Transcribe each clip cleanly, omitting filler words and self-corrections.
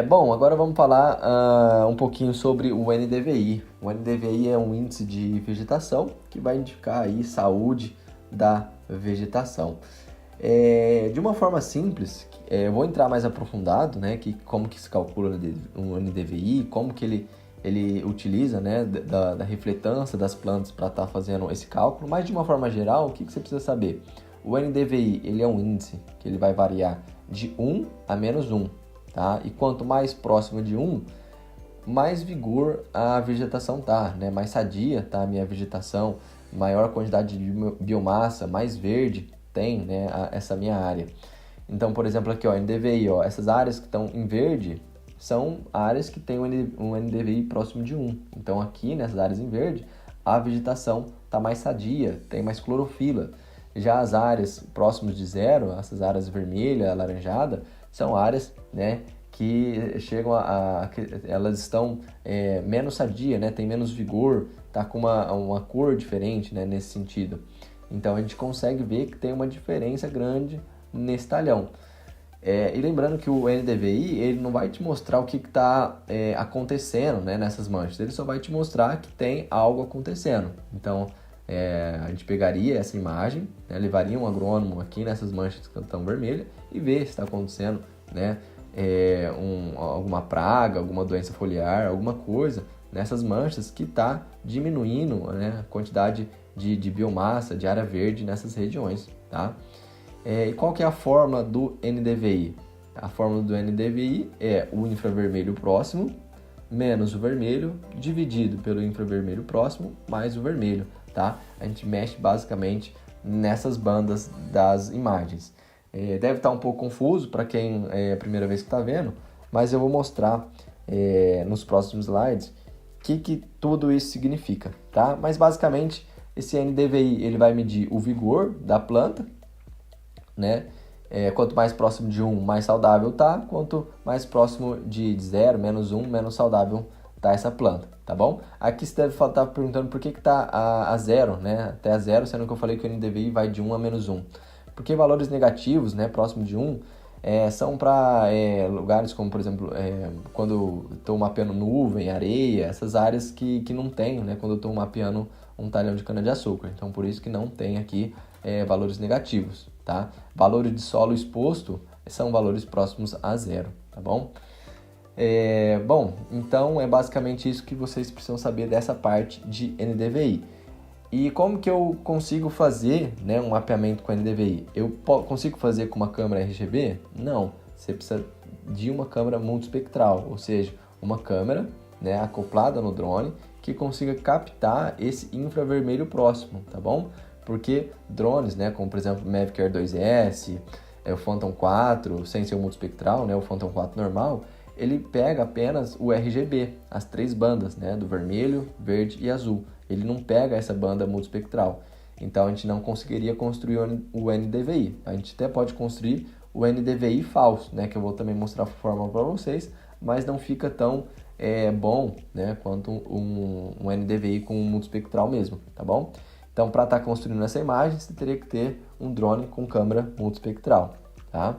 Bom, agora vamos falar um pouquinho sobre o NDVI. O NDVI é um índice de vegetação que vai indicar aí saúde da vegetação. De uma forma simples, eu vou entrar mais aprofundado, né, que como que se calcula um NDVI, como que ele utiliza, né, da refletância das plantas para estar fazendo esse cálculo, mas de uma forma geral, o que você precisa saber? O NDVI, ele é um índice que ele vai variar de 1 a -1, tá? E quanto mais próximo de 1, mais vigor a vegetação tá, né? Mais sadia tá a minha vegetação, maior quantidade de biomassa, mais verde tem, né, essa minha área. Então, por exemplo, aqui, ó, NDVI, ó, essas áreas que estão em verde são áreas que têm um NDVI próximo de 1. Então, aqui nessas áreas em verde, a vegetação está mais sadia, tem mais clorofila. Já as áreas próximas de 0, essas áreas vermelha, alaranjada, são áreas, né, que chegam elas estão menos sadia, né, tem menos vigor, tá com uma cor diferente, né, nesse sentido. Então a gente consegue ver que tem uma diferença grande nesse talhão. E lembrando que o NDVI ele não vai te mostrar o que está acontecendo, né, nessas manchas, ele só vai te mostrar que tem algo acontecendo. Então a gente pegaria essa imagem, né, levaria um agrônomo aqui nessas manchas que estão vermelhas e ver se está acontecendo, né, alguma praga, alguma doença foliar, alguma coisa nessas manchas que está diminuindo, né, a quantidade de biomassa, de área verde nessas regiões, tá? E qual que é a fórmula do NDVI? A fórmula do NDVI é o infravermelho próximo menos o vermelho dividido pelo infravermelho próximo mais o vermelho, tá? A gente mexe basicamente nessas bandas das imagens. Deve estar um pouco confuso para quem é a primeira vez que está vendo, mas eu vou mostrar nos próximos slides o que tudo isso significa, tá? Mas basicamente esse NDVI ele vai medir o vigor da planta, né? Quanto mais próximo de 1, mais saudável tá. Quanto mais próximo de 0, -1, menos saudável tá essa planta, tá bom? Aqui você deve estar perguntando por que tá a 0, né? Até a 0, sendo que eu falei que o NDVI vai de 1 a -1. Porque valores negativos, né, próximo de 1, são para lugares como, por exemplo, quando eu estou mapeando nuvem, areia, essas áreas que não tem, né, quando eu estou mapeando um talhão de cana-de-açúcar. Então, por isso que não tem aqui valores negativos, tá? Valores de solo exposto são valores próximos a 0, tá bom? Bom, então é basicamente isso que vocês precisam saber dessa parte de NDVI. E como que eu consigo fazer, né, um mapeamento com NDVI? Eu consigo fazer com uma câmera RGB? Não, você precisa de uma câmera multiespectral, ou seja, uma câmera, né, acoplada no drone que consiga captar esse infravermelho próximo, tá bom? Porque drones, né, como por exemplo o Mavic Air 2S, o Phantom 4, sem ser o multiespectral, né, o Phantom 4 normal, ele pega apenas o RGB, as 3 bandas, né, do vermelho, verde e azul. Ele não pega essa banda multiespectral. Então a gente não conseguiria construir o NDVI. A gente até pode construir o NDVI falso, né, que eu vou também mostrar a forma para vocês, mas não fica tão bom, né, quanto um NDVI com um multiespectral mesmo, tá bom? Então, para estar construindo essa imagem, você teria que ter um drone com câmera multiespectral, tá?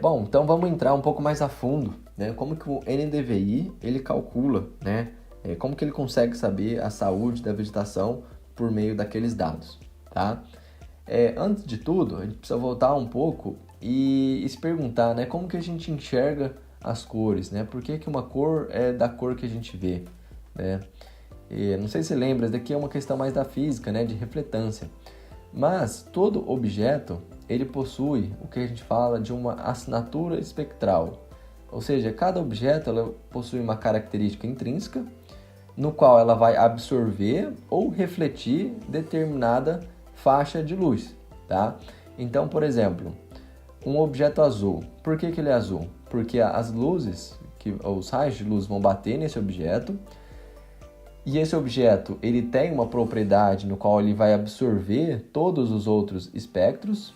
Bom, então vamos entrar um pouco mais a fundo, né? Como que o NDVI ele calcula, né? Como que ele consegue saber a saúde da vegetação por meio daqueles dados, tá? Antes de tudo, a gente precisa voltar um pouco e se perguntar, né? Como que a gente enxerga as cores, né? Por que uma cor é da cor que a gente vê, né? Não sei se você lembra, isso daqui é uma questão mais da física, né? De refletância. Mas todo objeto ele possui o que a gente fala de uma assinatura espectral, ou seja, cada objeto ela possui uma característica intrínseca no qual ela vai absorver ou refletir determinada faixa de luz, tá? Então, por exemplo, um objeto azul, por que ele é azul? Porque as luzes, os raios de luz vão bater nesse objeto e esse objeto ele tem uma propriedade no qual ele vai absorver todos os outros espectros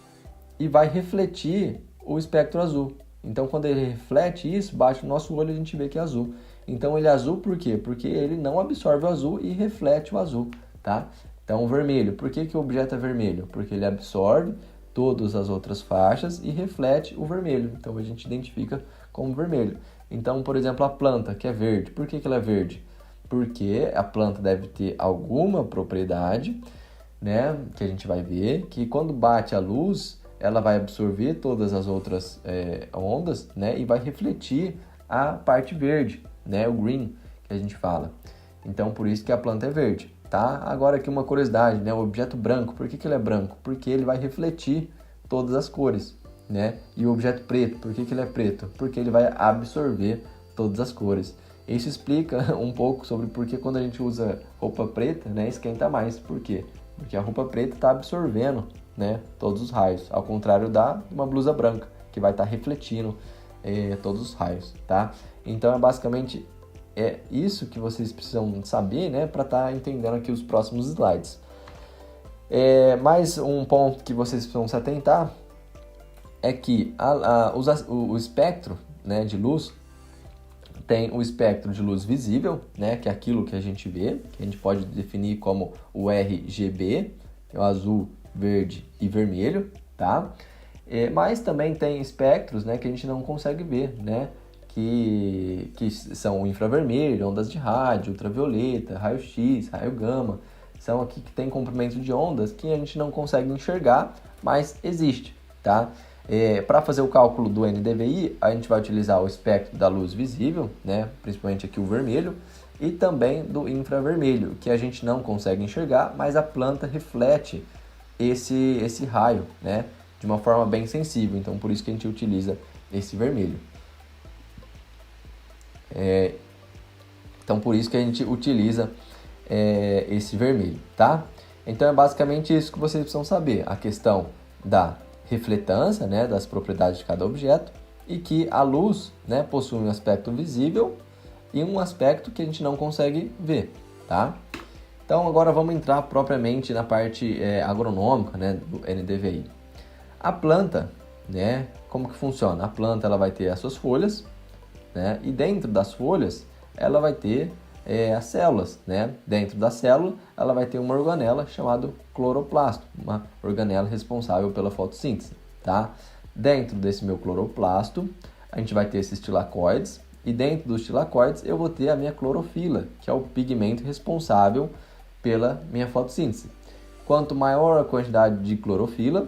e vai refletir o espectro azul. Então, quando ele reflete isso, bate no nosso olho e a gente vê que é azul. Então, ele é azul por quê? Porque ele não absorve o azul e reflete o azul, tá? Então, o vermelho. Por que o objeto é vermelho? Porque ele absorve todas as outras faixas e reflete o vermelho. Então a gente identifica como vermelho. Então, por exemplo, a planta que é verde. Por que ela é verde? Porque a planta deve ter alguma propriedade, né, que a gente vai ver, que quando bate a luz, ela vai absorver todas as outras ondas, né, e vai refletir a parte verde, né, o green que a gente fala. Então, por isso que a planta é verde, tá? Agora aqui uma curiosidade, né, o objeto branco, por que ele é branco? Porque ele vai refletir todas as cores, né? E o objeto preto, por que ele é preto? Porque ele vai absorver todas as cores. Isso explica um pouco sobre por que quando a gente usa roupa preta, né, esquenta mais. Por quê? Porque a roupa preta está absorvendo, né, todos os raios, ao contrário da uma blusa branca, que vai estar refletindo todos os raios, tá? Então, basicamente é isso que vocês precisam saber, né, para estar entendendo aqui os próximos slides. Mais um ponto que vocês precisam se atentar é que o espectro, né, de luz tem o espectro de luz visível, né, que é aquilo que a gente vê, que a gente pode definir como o RGB, que é o azul, verde e vermelho, tá? Mas também tem espectros, né, que a gente não consegue ver, né, que são o infravermelho, ondas de rádio, ultravioleta, raio-x, raio gama, são aqui que tem comprimento de ondas que a gente não consegue enxergar, mas existe, tá? Para fazer o cálculo do NDVI, a gente vai utilizar o espectro da luz visível, né, principalmente aqui o vermelho, e também do infravermelho, que a gente não consegue enxergar, mas a planta reflete esse raio, né, de uma forma bem sensível, então por isso que a gente utiliza esse vermelho. Então por isso que a gente utiliza esse vermelho, tá? Então é basicamente isso que vocês precisam saber, a questão da refletância, né, das propriedades de cada objeto, e que a luz, né, possui um aspecto visível e um aspecto que a gente não consegue ver, tá? Então agora vamos entrar propriamente na parte agronômica, né, do NDVI. A planta, né, como que funciona? A planta ela vai ter as suas folhas, né, e dentro das folhas ela vai ter as células, né? Dentro da célula, ela vai ter uma organela chamada cloroplasto, uma organela responsável pela fotossíntese, tá? Dentro desse meu cloroplasto, a gente vai ter esses tilacoides, e dentro dos tilacoides eu vou ter a minha clorofila, que é o pigmento responsável pela minha fotossíntese. Quanto maior a quantidade de clorofila,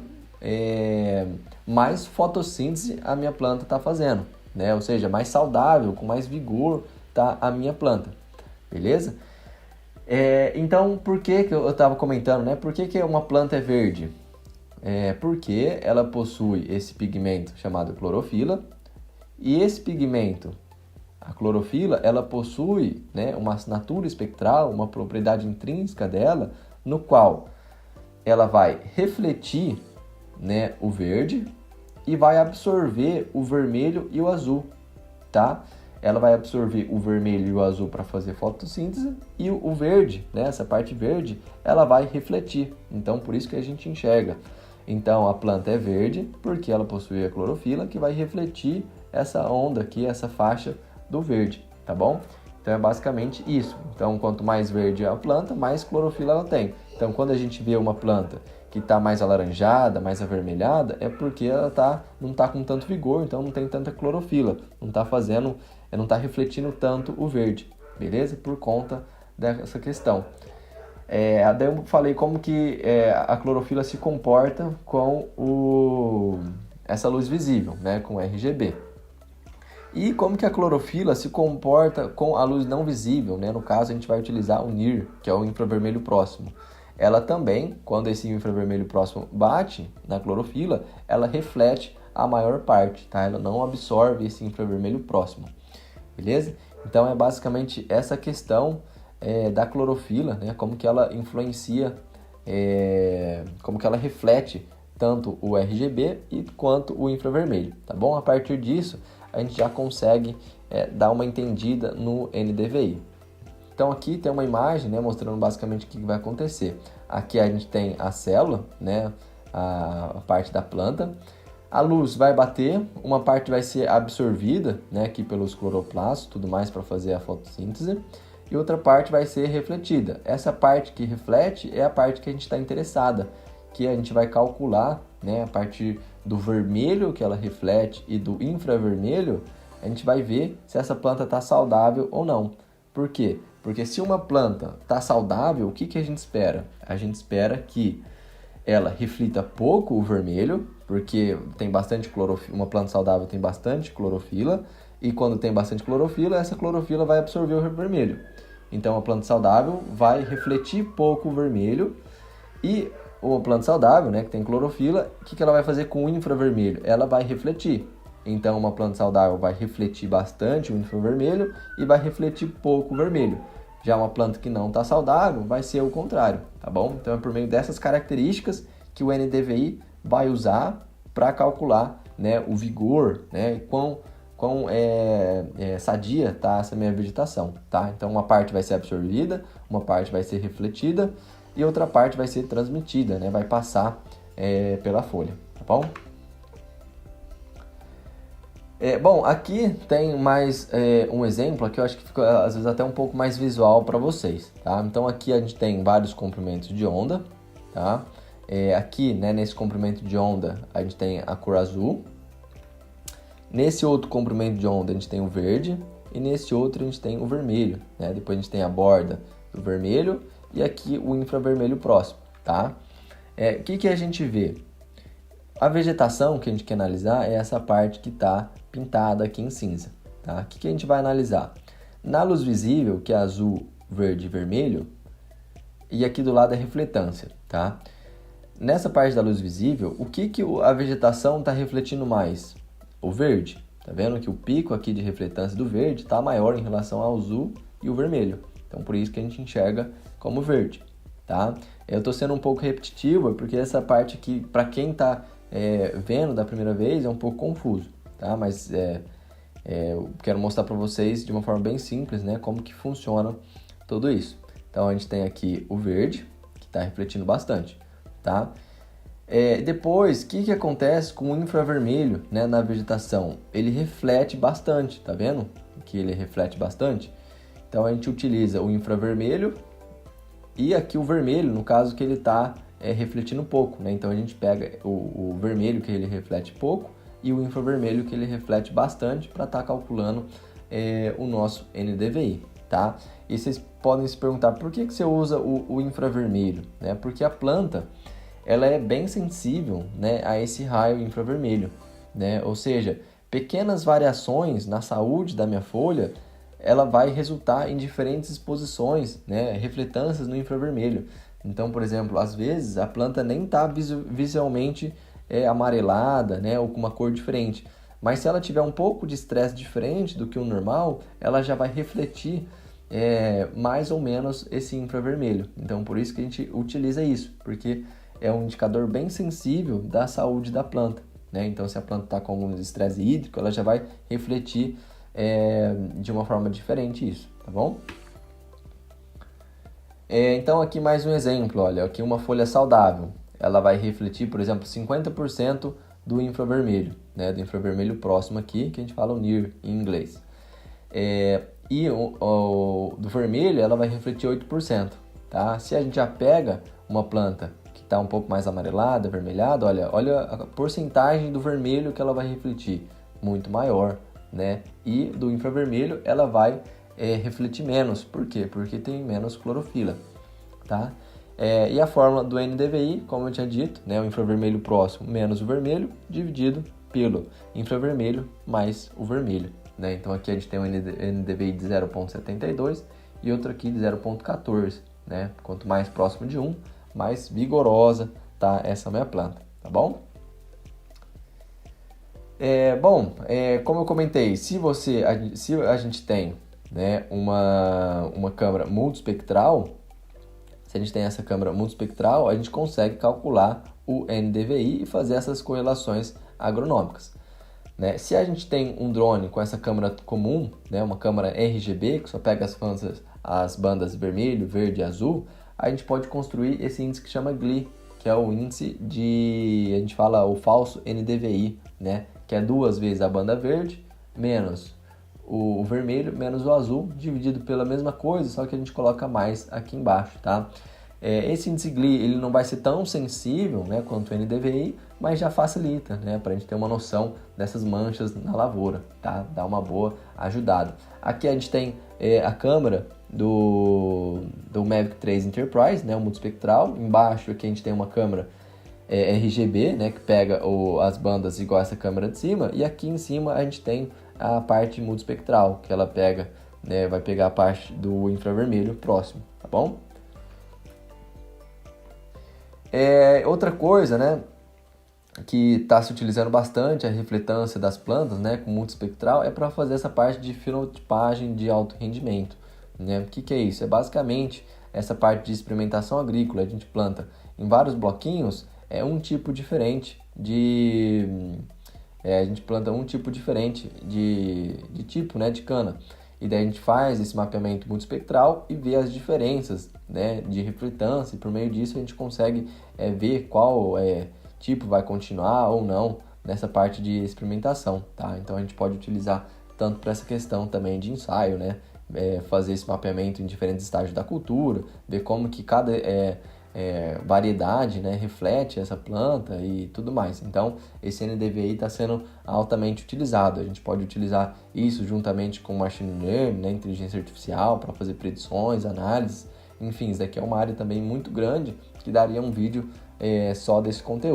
mais fotossíntese a minha planta está fazendo, né? Ou seja, mais saudável, com mais vigor tá a minha planta. Beleza? Então, por que eu estava comentando, né? Por que uma planta é verde? Porque ela possui esse pigmento chamado clorofila, e esse pigmento, a clorofila, ela possui, né, uma assinatura espectral, uma propriedade intrínseca dela, no qual ela vai refletir, né, o verde e vai absorver o vermelho e o azul, tá? Ela vai absorver o vermelho e o azul para fazer fotossíntese, e o verde, né, essa parte verde, ela vai refletir. Então, por isso que a gente enxerga. Então, a planta é verde porque ela possui a clorofila, que vai refletir essa onda aqui, essa faixa do verde, tá bom? Então, é basicamente isso. Então, quanto mais verde é a planta, mais clorofila ela tem. Então, quando a gente vê uma planta que está mais alaranjada, mais avermelhada, é porque ela não está com tanto vigor, então não tem tanta clorofila, não está refletindo tanto o verde, beleza? Por conta dessa questão. Daí eu falei como que a clorofila se comporta com essa luz visível, né, com RGB. E como que a clorofila se comporta com a luz não visível, né? No caso, a gente vai utilizar o NIR, que é o infravermelho próximo. Ela também, quando esse infravermelho próximo bate na clorofila, ela reflete a maior parte, tá? Ela não absorve esse infravermelho próximo, beleza? Então, é basicamente essa questão da clorofila, né? Como que ela influencia, como que ela reflete tanto o RGB quanto o infravermelho, tá bom? A partir disso, a gente já consegue dar uma entendida no NDVI. Então aqui tem uma imagem, né, mostrando basicamente o que vai acontecer. Aqui a gente tem a célula, né, a parte da planta. A luz vai bater, uma parte vai ser absorvida, né, aqui pelos cloroplastos, tudo mais para fazer a fotossíntese, e outra parte vai ser refletida. Essa parte que reflete é a parte que a gente está interessada, que a gente vai calcular né, a partir do vermelho que ela reflete e do infravermelho, a gente vai ver se essa planta está saudável ou não. Por quê? Porque se uma planta está saudável, o que a gente espera? A gente espera que ela reflita pouco o vermelho, porque tem bastante clorofila, uma planta saudável tem bastante clorofila, e quando tem bastante clorofila, essa clorofila vai absorver o vermelho. Então, a planta saudável vai refletir pouco o vermelho, e uma planta saudável, né, que tem clorofila, o que ela vai fazer com o infravermelho? Ela vai refletir. Então, uma planta saudável vai refletir bastante o infravermelho e vai refletir pouco o vermelho. Já uma planta que não está saudável vai ser o contrário, tá bom? Então, é por meio dessas características que o NDVI vai usar para calcular, né, o vigor, né, e quão sadia está essa minha vegetação, tá? Então, uma parte vai ser absorvida, uma parte vai ser refletida e outra parte vai ser transmitida, né, vai passar pela folha, tá bom? Bom, aqui tem mais um exemplo, aqui eu acho que fica às vezes até um pouco mais visual para vocês, tá? Então aqui a gente tem vários comprimentos de onda, tá? Aqui, né, nesse comprimento de onda a gente tem a cor azul, nesse outro comprimento de onda a gente tem o verde e nesse outro a gente tem o vermelho, né? Depois a gente tem a borda do vermelho e aqui o infravermelho próximo, tá? O que a gente vê? A vegetação que a gente quer analisar é essa parte que está pintada aqui em cinza, tá? O que a gente vai analisar? Na luz visível, que é azul, verde e vermelho, e aqui do lado é refletância, tá? Nessa parte da luz visível, o que a vegetação está refletindo mais? O verde. Tá vendo que o pico aqui de refletância do verde está maior em relação ao azul e o vermelho. Então, por isso que a gente enxerga como verde, tá? Eu estou sendo um pouco repetitivo, porque essa parte aqui, para quem está vendo da primeira vez, é um pouco confuso, tá? Mas eu quero mostrar para vocês de uma forma bem simples, né, como que funciona tudo isso. Então, a gente tem aqui o verde, que está refletindo bastante, tá? Depois, o que acontece com o infravermelho, né, na vegetação? Ele reflete bastante, tá vendo? Que ele reflete bastante. Então, a gente utiliza o infravermelho e aqui o vermelho, no caso que ele está refletindo pouco, né? Então, a gente pega o vermelho, que ele reflete pouco, e o infravermelho, que ele reflete bastante, para estar calculando o nosso NDVI, tá? E vocês podem se perguntar, por que você usa o infravermelho, né? Porque a planta, ela é bem sensível, né, a esse raio infravermelho, né? Ou seja, pequenas variações na saúde da minha folha, ela vai resultar em diferentes exposições, né, refletâncias no infravermelho. Então, por exemplo, às vezes a planta nem está visualmente amarelada, né, ou com uma cor diferente, mas se ela tiver um pouco de estresse diferente do que o normal, ela já vai refletir mais ou menos esse infravermelho. Então, por isso que a gente utiliza isso, porque é um indicador bem sensível da saúde da planta, né? Então, se a planta está com algum estresse hídrico, ela já vai refletir de uma forma diferente isso, tá bom? Então, aqui mais um exemplo, olha, aqui uma folha saudável, ela vai refletir, por exemplo, 50% do infravermelho, né? Do infravermelho próximo aqui, que a gente fala o NIR em inglês. E do vermelho, ela vai refletir 8%, tá? Se a gente já pega uma planta que está um pouco mais amarelada, avermelhada, olha a porcentagem do vermelho que ela vai refletir, muito maior, né? E do infravermelho ela vai refletir menos, por quê? Porque tem menos clorofila, tá? E a fórmula do NDVI, como eu tinha dito, né? O infravermelho próximo menos o vermelho, dividido pelo infravermelho mais o vermelho, né? Então aqui a gente tem um NDVI de 0,72 e outro aqui de 0,14, né? Quanto mais próximo de 1, mais vigorosa tá essa minha planta, tá bom? Como eu comentei, se a gente tem, né, uma câmara multispectral, se a gente tem essa câmara multispectral, a gente consegue calcular o NDVI e fazer essas correlações agronômicas, né? Se a gente tem um drone com essa câmera comum, né, uma câmera RGB, que só pega as bandas vermelho, verde e azul, a gente pode construir esse índice que chama GLI, que é o índice a gente fala o falso NDVI, né? Que é 2 vezes a banda verde, menos o vermelho, menos o azul, dividido pela mesma coisa, só que a gente coloca mais aqui embaixo, tá? Esse índice GLI ele não vai ser tão sensível, né, quanto o NDVI, mas já facilita, né, para a gente ter uma noção dessas manchas na lavoura, tá? Dá uma boa ajudada. Aqui a gente tem a câmera do Mavic 3 Enterprise, né, o multispectral. Embaixo aqui a gente tem uma câmera RGB, né, que pega as bandas igual essa câmera de cima, e aqui em cima a gente tem a parte multispectral, que ela pega, né, vai pegar a parte do infravermelho próximo, tá bom? Outra coisa, né, que está se utilizando bastante a refletância das plantas, né, com multispectral, é para fazer essa parte de fenotipagem de alto rendimento, né? O que é isso? É basicamente essa parte de experimentação agrícola. A gente planta em vários bloquinhos, um tipo diferente a gente planta um tipo diferente de tipo, né, de cana. E daí a gente faz esse mapeamento multispectral e vê as diferenças, né, de refletância, e por meio disso a gente consegue ver qual tipo vai continuar ou não nessa parte de experimentação, tá? Então a gente pode utilizar tanto para essa questão também de ensaio, né, fazer esse mapeamento em diferentes estágios da cultura, ver como que cada variedade, né, reflete essa planta e tudo mais. Então, esse NDVI está sendo altamente utilizado. A gente pode utilizar isso juntamente com machine learning, né, inteligência artificial, para fazer predições, análises. Enfim, isso daqui é uma área também muito grande que daria um vídeo só desse conteúdo.